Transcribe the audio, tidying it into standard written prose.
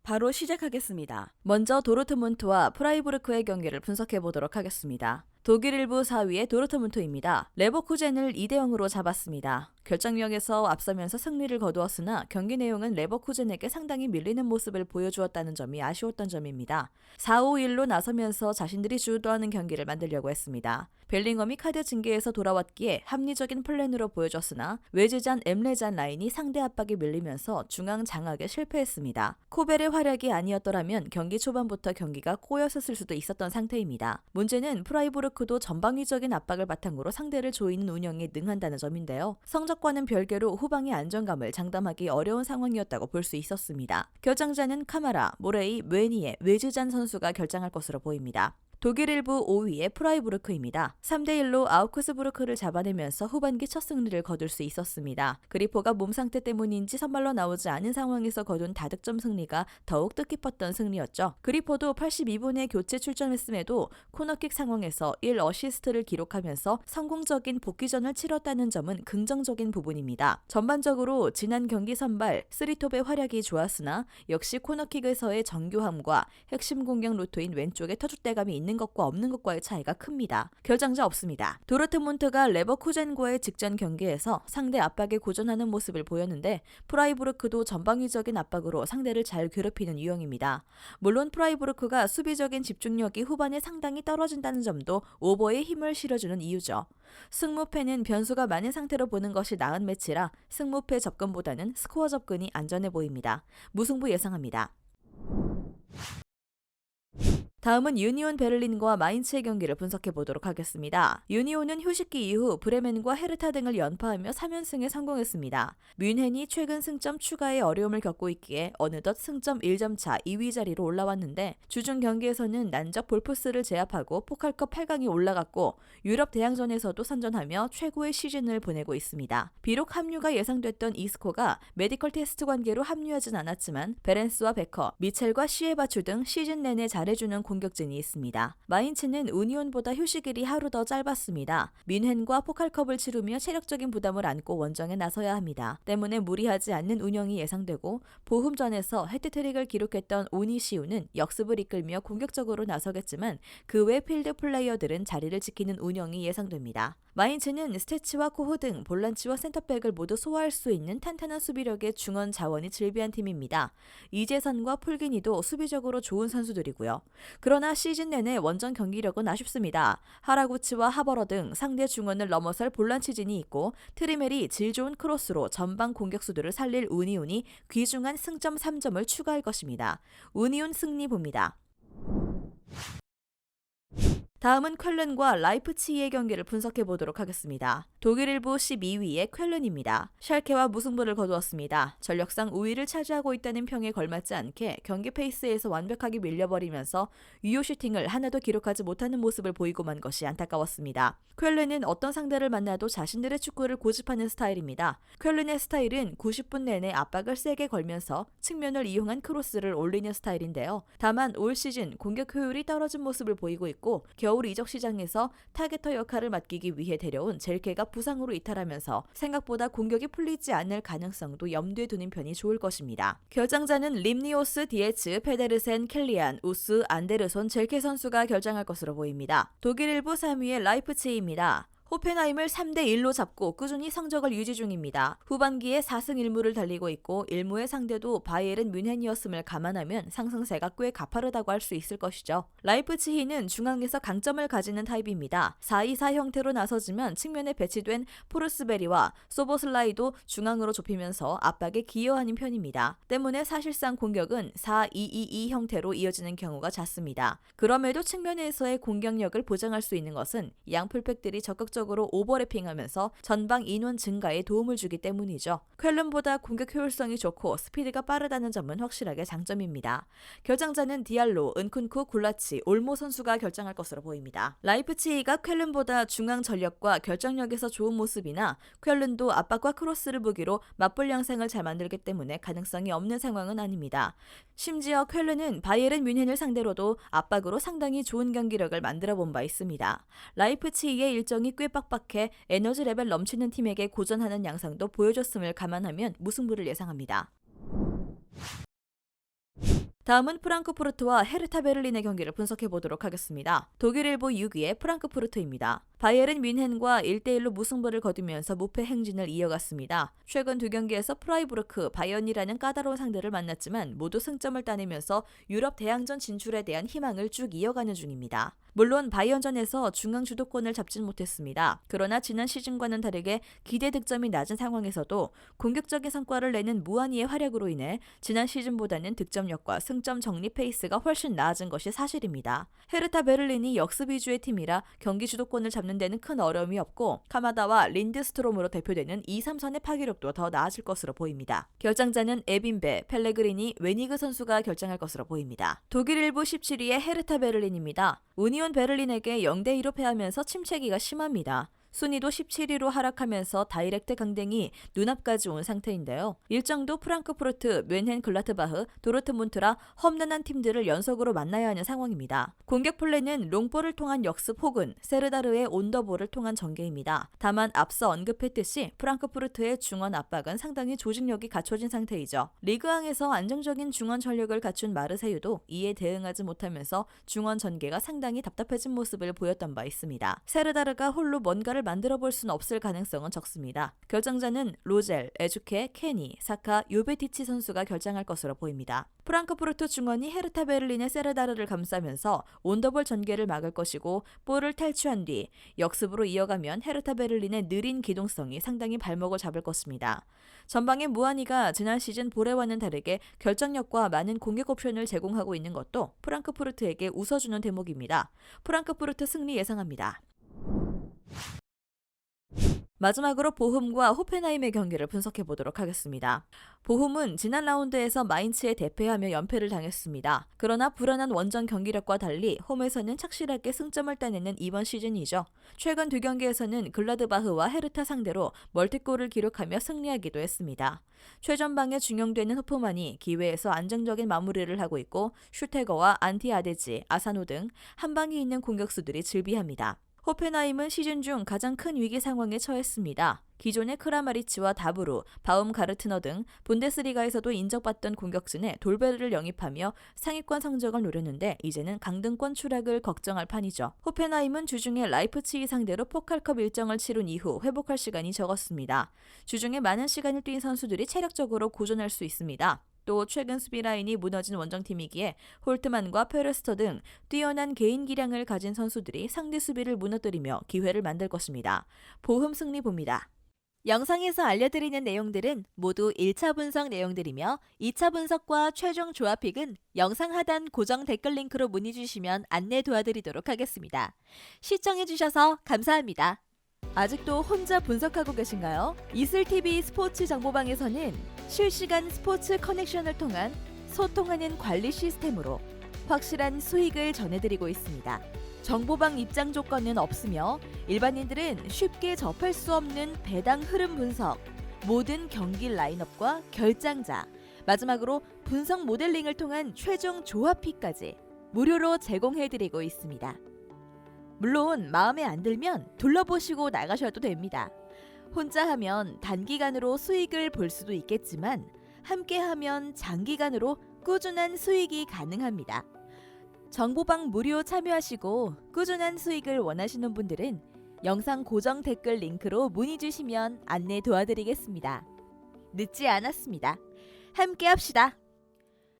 바로 시작하겠습니다. 먼저 도르트문트와 프라이부르크의 경기를 분석해 보도록 하겠습니다. 독일 1부 4위의 도르트문트입니다. 레버쿠젠을 2대 0으로 잡았습니다. 결정력에서 앞서면서 승리를 거두었으나 경기 내용은 레버쿠젠에게 상당히 밀리는 모습을 보여주었다는 점이 아쉬웠던 점입니다. 4-5-1로 나서면서 자신들이 주도하는 경기를 만들려고 했습니다. 벨링엄이 카드 징계에서 돌아왔기에 합리적인 플랜으로 보여줬으나 외지잔 엠레잔 라인이 상대 압박에 밀리면서 중앙 장악에 실패했습니다. 코벨의 활약이 아니었더라면 경기 초반부터 경기가 꼬였을 수도 있었던 상태입니다. 문제는 프라이부르크도 전방위적인 압박을 바탕으로 상대를 조이는 운영에 능한다는 점인데요. 성적과는 별개로 후방의 안정감을 장담하기 어려운 상황이었다고 볼 수 있었습니다. 결정자는 카마라, 모레이, 웨니의 외지잔 선수가 결정할 것으로 보입니다. 독일 1부 5위의 프라이부르크입니다. 3대1로 아우크스부르크를 잡아내면서 후반기 첫 승리를 거둘 수 있었습니다. 그리포가 몸 상태 때문인지 선발로 나오지 않은 상황에서 거둔 다득점 승리가 더욱 뜻깊었던 승리였죠. 그리포도 82분에 교체 출전했음에도 코너킥 상황에서 1어시스트를 기록하면서 성공적인 복귀전을 치렀다는 점은 긍정적인 부분입니다. 전반적으로 지난 경기 선발 스리톱의 활약이 좋았으나 역시 코너킥에서의 정교함과 핵심 공격 루트인 왼쪽에 터줏대감이 있는 것과 없는 것과의 차이가 큽니다. 결정자 없습니다. 도르트문트가 레버쿠젠과의 직전 경기에서 상대 압박에 고전하는 모습을 보였는데 프라이부르크도 전방위적인 압박으로 상대를 잘 괴롭히는 유형입니다. 물론 프라이부르크가 수비적인 집중력이 후반에 상당히 떨어진다는 점도 오버에 힘을 실어주는 이유죠. 승무패는 변수가 많은 상태로 보는 것이 나은 매치라 승무패 접근보다는 스코어 접근이 안전해 보입니다. 무승부 예상합니다. 다음은 유니온 베를린과 마인츠의 경기를 분석해 보도록 하겠습니다. 유니온은 휴식기 이후 브레멘과 헤르타 등을 연파하며 3연승에 성공했습니다. 뮌헨이 최근 승점 추가에 어려움을 겪고 있기에 어느덧 승점 1점 차 2위 자리로 올라왔는데 주중 경기에서는 난적 볼프스를 제압하고 포칼컵 8강에 올라갔고 유럽 대항전에서도 선전하며 최고의 시즌을 보내고 있습니다. 비록 합류가 예상됐던 이스코가 메디컬 테스트 관계로 합류하진 않았지만 베렌스와 베커, 미첼과 시에바추 등 시즌 내내 잘해주는 공격진이 있습니다. 마인츠는 우니온보다 휴식일이 하루 더 짧았습니다. 뮌헨과 포칼컵을 치르며 체력적인 부담을 안고 원정에 나서야 합니다. 때문에 무리하지 않는 운영이 예상되고 보훔전에서 해트트릭을 기록했던 오니시우는 역습을 이끌며 공격적으로 나서겠지만 그 외 필드 플레이어들은 자리를 지키는 운영이 예상됩니다. 마인츠는 스테치와 코호 등 볼란치와 센터백을 모두 소화할 수 있는 탄탄한 수비력의 중원 자원이 즐비한 팀입니다. 이재선과 풀기니도 수비적으로 좋은 선수들이고요. 그러나 시즌 내내 원정 경기력은 아쉽습니다. 하라구치와 하버러 등 상대 중원을 넘어설 볼란치진이 있고 트리멜이 질 좋은 크로스로 전방 공격수들을 살릴 우니온이 귀중한 승점 3점을 추가할 것입니다. 우니온 승리 봅니다. 다음은 쾰른과 라이프치히의 경기를 분석해 보도록 하겠습니다. 독일 1부 12위의 쾰른입니다. 샬케와 무승부를 거두었습니다. 전력상 우위를 차지하고 있다는 평에 걸맞지 않게 경기 페이스에서 완벽하게 밀려버리면서 유효 슈팅을 하나도 기록하지 못하는 모습을 보이고 만 것이 안타까웠습니다. 쾰른은 어떤 상대를 만나도 자신들의 축구를 고집하는 스타일입니다. 쾰른의 스타일은 90분 내내 압박을 세게 걸면서 측면을 이용한 크로스를 올리는 스타일인데요. 다만 올 시즌 공격 효율이 떨어진 모습을 보이고 있고 겨울 이적 시장에서 타겟터 역할을 맡기기 위해 데려온 젤케가 부상으로 이탈하면서 생각보다 공격이 풀리지 않을 가능성도 염두에 두는 편이 좋을 것입니다. 결정자는 림니오스, 디에츠, 페데르센, 켈리안, 우스, 안데르손, 젤케 선수가 결정할 것으로 보입니다. 독일 1부 3위의 라이프치히입니다. 호펜하임을 3대1로 잡고 꾸준히 성적을 유지 중입니다. 후반기에 4승 1무를 달리고 있고 1무의 상대도 바이에른 뮌헨이었음을 감안하면 상승세가 꽤 가파르다고 할 수 있을 것이죠. 라이프치히는 중앙에서 강점을 가지는 타입입니다. 4-2-4 형태로 나서지만 측면에 배치된 포르스베리와 소보슬라이도 중앙으로 좁히면서 압박에 기여하는 편입니다. 때문에 사실상 공격은 4-2-2-2 형태로 이어지는 경우가 잦습니다. 그럼에도 측면에서의 공격력을 보장할 수 있는 것은 양 풀백들이 적극적으로 오버래핑하면서 전방 인원 증가에 도움을 주기 때문이죠. 쾰른보다 공격 효율성이 좋고 스피드가 빠르다는 점은 확실하게 장점입니다. 결정자는 디알로, 은쿤쿠, 굴라치, 올모 선수가 결정할 것으로 보입니다. 라이프치히가 쾰른보다 중앙 전력과 결정력에서 좋은 모습이나 쾰른도 압박과 크로스를 무기로 맞불 양상을 잘 만들기 때문에 가능성이 없는 상황은 아닙니다. 심지어 쾰른은 바이에른 뮌헨을 상대로도 압박으로 상당히 좋은 경기력을 만들어 본 바 있습니다. 라이프치히의 일정이 꽤 빡빡해 에너지 레벨 넘치는 팀에게 고전하는 양상도 보여줬음을 감안하면 무승부를 예상합니다. 다음은 프랑크푸르트와 헤르타 베를린의 경기를 분석해 보도록 하겠습니다. 독일 일보 6위의 프랑크푸르트입니다. 바이에른 뮌헨과 1대1로 무승부를 거두면서 무패 행진을 이어갔습니다. 최근 두 경기에서 프라이부르크, 바이언이라는 까다로운 상대를 만났지만 모두 승점을 따내면서 유럽 대항전 진출에 대한 희망을 쭉 이어가는 중입니다. 물론 바이언전에서 중앙 주도권을 잡진 못했습니다. 그러나 지난 시즌과는 다르게 기대 득점이 낮은 상황에서도 공격적인 성과를 내는 무한히의 활약으로 인해 지난 시즌보다는 득점력과 승점 정리 페이스가 훨씬 나아진 것이 사실입니다. 헤르타 베를린이 역습 위주의 팀이라 경기 주도권을 잡는 데는 큰 어려움이 없고 카마다와 린드스트롬으로 대표되는 2, 3선의 파괴력도 더 나아질 것으로 보입니다. 결장자는 에빈베, 펠레그리니, 웨니그 선수가 결정할 것으로 보입니다. 독일 일부 17위의 헤르타 베를린입니다. 우니온 베를린에게 0대2로 패하면서 침체기가 심합니다. 순위도 17위로 하락하면서 다이렉트 강등이 눈앞까지 온 상태인데요. 일정도 프랑크푸르트, 뮌헨 글라트바흐, 도르트문트라 험난한 팀들을 연속으로 만나야 하는 상황입니다. 공격 플랜은 롱볼을 통한 역습 혹은 세르다르의 온더볼을 통한 전개입니다. 다만 앞서 언급했듯이 프랑크푸르트의 중원 압박은 상당히 조직력이 갖춰진 상태이죠. 리그왕에서 안정적인 중원 전력을 갖춘 마르세유도 이에 대응하지 못하면서 중원 전개가 상당히 답답해진 모습을 보였던 바 있습니다. 세르다르가 홀로 뭔가를 만들어 볼 수는 없을 가능성은 적습니다. 결정자는 로젤, 에주케, 케니, 사카, 요베티치 선수가 결정할 것으로 보입니다. 프랑크푸르트 중원이 헤르타 베를린의 세르다르를 감싸면서 온더볼 전개를 막을 것이고 볼을 탈취한 뒤 역습으로 이어가면 헤르타 베를린의 느린 기동성이 상당히 발목을 잡을 것입니다. 전방의 무한히가 지난 시즌 볼에와는 다르게 결정력과 많은 공격 옵션을 제공하고 있는 것도 프랑크푸르트에게 웃어주는 대목입니다. 프랑크푸르트 승리 예상합니다. 마지막으로 보훔과 호펜하임의 경기를 분석해 보도록 하겠습니다. 보훔은 지난 라운드에서 마인츠에 대패하며 연패를 당했습니다. 그러나 불안한 원정 경기력과 달리 홈에서는 착실하게 승점을 따내는 이번 시즌이죠. 최근 두 경기에서는 글라드바흐와 헤르타 상대로 멀티골을 기록하며 승리하기도 했습니다. 최전방에 중용되는 호프만이 기회에서 안정적인 마무리를 하고 있고 슈테거와 안티아데지, 아사노 등 한방이 있는 공격수들이 즐비합니다. 호펜하임은 시즌 중 가장 큰 위기 상황에 처했습니다. 기존의 크라마리치와 다브루, 바움가르트너 등 분데스리가에서도 인정받던 공격진에 돌베르를 영입하며 상위권 성적을 노렸는데 이제는 강등권 추락을 걱정할 판이죠. 호펜하임은 주중에 라이프치히 상대로 포칼컵 일정을 치룬 이후 회복할 시간이 적었습니다. 주중에 많은 시간을 뛴 선수들이 체력적으로 고전할 수 있습니다. 또 최근 수비 라인이 무너진 원정팀이기에 홀트만과 페르스터 등 뛰어난 개인 기량을 가진 선수들이 상대 수비를 무너뜨리며 기회를 만들 것입니다. 보훔 승리 봅니다. 영상에서 알려드리는 내용들은 모두 1차 분석 내용들이며 2차 분석과 최종 조합픽은 영상 하단 고정 댓글 링크로 문의 주시면 안내 도와드리도록 하겠습니다. 시청해주셔서 감사합니다. 아직도 혼자 분석하고 계신가요? 이슬TV 스포츠 정보방에서는 실시간 스포츠 커넥션을 통한 소통하는 관리 시스템으로 확실한 수익을 전해드리고 있습니다. 정보방 입장 조건은 없으며 일반인들은 쉽게 접할 수 없는 배당 흐름 분석, 모든 경기 라인업과 결장자, 마지막으로 분석 모델링을 통한 최종 조합픽까지 무료로 제공해드리고 있습니다. 물론 마음에 안 들면 둘러보시고 나가셔도 됩니다. 혼자 하면 단기간으로 수익을 볼 수도 있겠지만 함께 하면 장기간으로 꾸준한 수익이 가능합니다. 정보방 무료 참여하시고 꾸준한 수익을 원하시는 분들은 영상 고정 댓글 링크로 문의 주시면 안내 도와드리겠습니다. 늦지 않았습니다. 함께 합시다.